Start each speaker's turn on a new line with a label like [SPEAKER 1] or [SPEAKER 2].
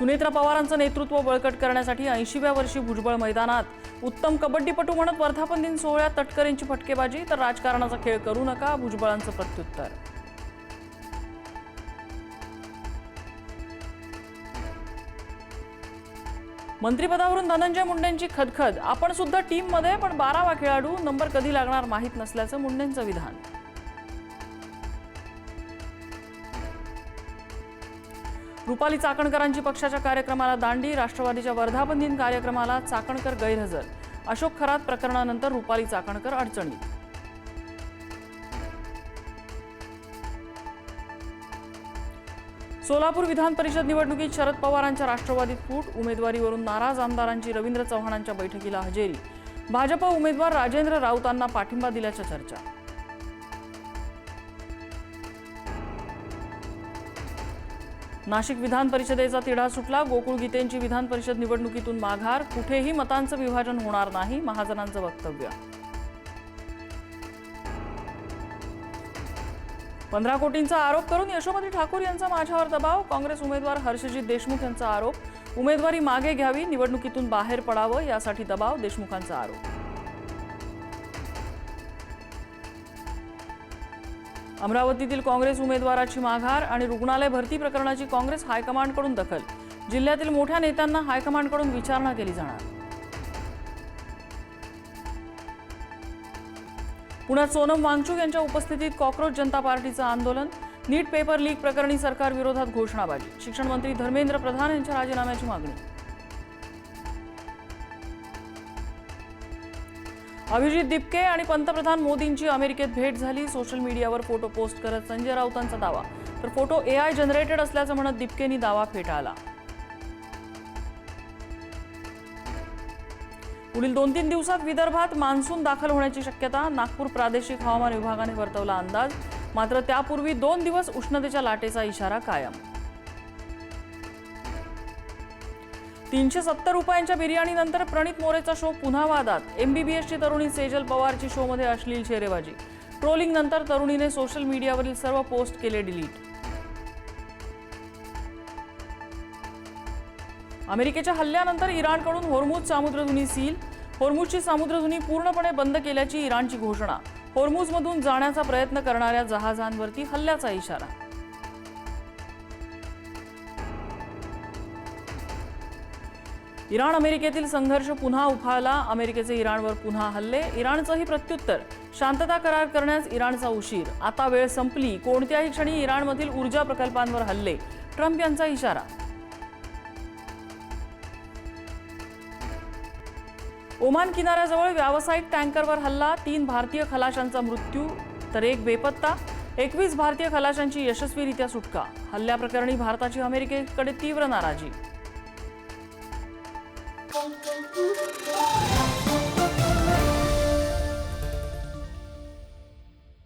[SPEAKER 1] सुनेत्रा पवारांचं नेतृत्व बळकट करण्यासाठी 80व्या वर्षी भुजबळ मैदानात। उत्तम कबड्डीपटू म्हणत वर्धापन दिन सोहळ्यात तटकरेंची फटकेबाजी, तर राजकारणाचा खेळ करू नका, भुजबळांचं प्रत्युत्तर। मंत्रिपदावरून धनंजय मुंडेंची खदखद, आपण सुद्धा टीममध्ये पण 12वा खेळाडू, नंबर कधी लागणार माहीत नसल्याचं मुंडेंचं विधान। रुपाली चाकणकरांची पक्षाच्या कार्यक्रमाला दांडी, राष्ट्रवादीच्या वर्धापन दिन कार्यक्रमाला चाकणकर गैरहजर। अशोक खरात प्रकरणानंतर रुपाली चाकणकर अडचणीत। सोलापूर विधान परिषद निवडणुकीत शरद पवारांच्या राष्ट्रवादीत फूट, उमेदवारीवरून नाराज आमदारांची रवींद्र चव्हाणांच्या बैठकीला हजेरी। भाजप उमेदवार राजेंद्र राऊतांना पाठिंबा दिल्याच्या चर्चा। नाशिक विधान परिषदेचा तिढा सुटला, गोकुळ गीतेंची विधान परिषद निवडणुकीतून माघार, कुठेही मतांचं विभाजन होणार नाही, महाजनांचं वक्तव्य। 15 कोटींचा आरोप करून यशोमती ठाकूर यांचा माझ्यावर दबाव, काँग्रेस उमेदवार हर्षजित देशमुख यांचा आरोप। उमेदवारी मागे घ्यावी, निवडणुकीतून बाहेर पडावं यासाठी दबाव, देशमुखांचा आरोप। अमरावतीतील काँग्रेस उमेदवाराची माघार आणि रुग्णालय भरती प्रकरणाची काँग्रेस हायकमांडकडून दखल, जिल्ह्यातील मोठ्या नेत्यांना हायकमांडकडून विचारणा केली जाणार। पुण्यात सोनम वांगचूक यांच्या उपस्थितीत कॉक्रोच जनता पार्टीचं आंदोलन, नीट पेपर लीक प्रकरणी सरकार विरोधात घोषणाबाजी, शिक्षण मंत्री धर्मेंद्र प्रधान यांच्या राजीनाम्याची मागणी। अभिजित दिपके आणि पंतप्रधान मोदींची अमेरिकेत भेट झाली, सोशल मीडियावर फोटो पोस्ट करत संजय राऊतांचा दावा, तर फोटो AI जनरेटेड असल्याचं म्हणत दिपकेंनी दावा फेटाळला। पुढील 2-3 दिवसात विदर्भात मान्सून दाखल होण्याची शक्यता, नागपूर प्रादेशिक हवामान विभागाने वर्तवला अंदाज, मात्र त्यापूर्वी 2 दिवस उष्णतेच्या लाटेचा इशारा कायम। 370 रुपयांच्या बिर्याणीनंतर प्रणित मोरेचा शो पुन्हा वादात, MBBSची तरुणी सेजल पवारची शोमध्ये अश्लील शेरेबाजी, ट्रोलिंग नंतर तरुणीने सोशल मीडियावरील सर्व पोस्ट केले डिलीट। अमेरिकेच्या हल्ल्यानंतर इराणकडून होर्मुझ सामुद्रधुनी सील, होर्मुझची सामुद्रधुनी पूर्णपणे बंद केल्याची इराणची घोषणा, होर्मुझमधून जाण्याचा प्रयत्न करणाऱ्या जहाजांवरती हल्ल्याचा इशारा। इराण अमेरिकेतील संघर्ष पुन्हा उफाळला, अमेरिकेचे इराणवर पुन्हा हल्ले, इराणचंही प्रत्युत्तर, शांतता करार करण्यास इराणचा उशीर, आता वेळ संपली, कोणत्याही क्षणी इराणमधील ऊर्जा प्रकल्पांवर हल्ले, ट्रम्प यांचा इशारा। ओमान किनाऱ्याजवळ व्यावसायिक टँकरवर हल्ला, 3 भारतीय खलाशांचा मृत्यू तर 1 बेपत्ता, 21 भारतीय खलाशांची यशस्वीरित्या सुटका। हल्ल्याप्रकरणी भारताची अमेरिकेकडे तीव्र नाराजी।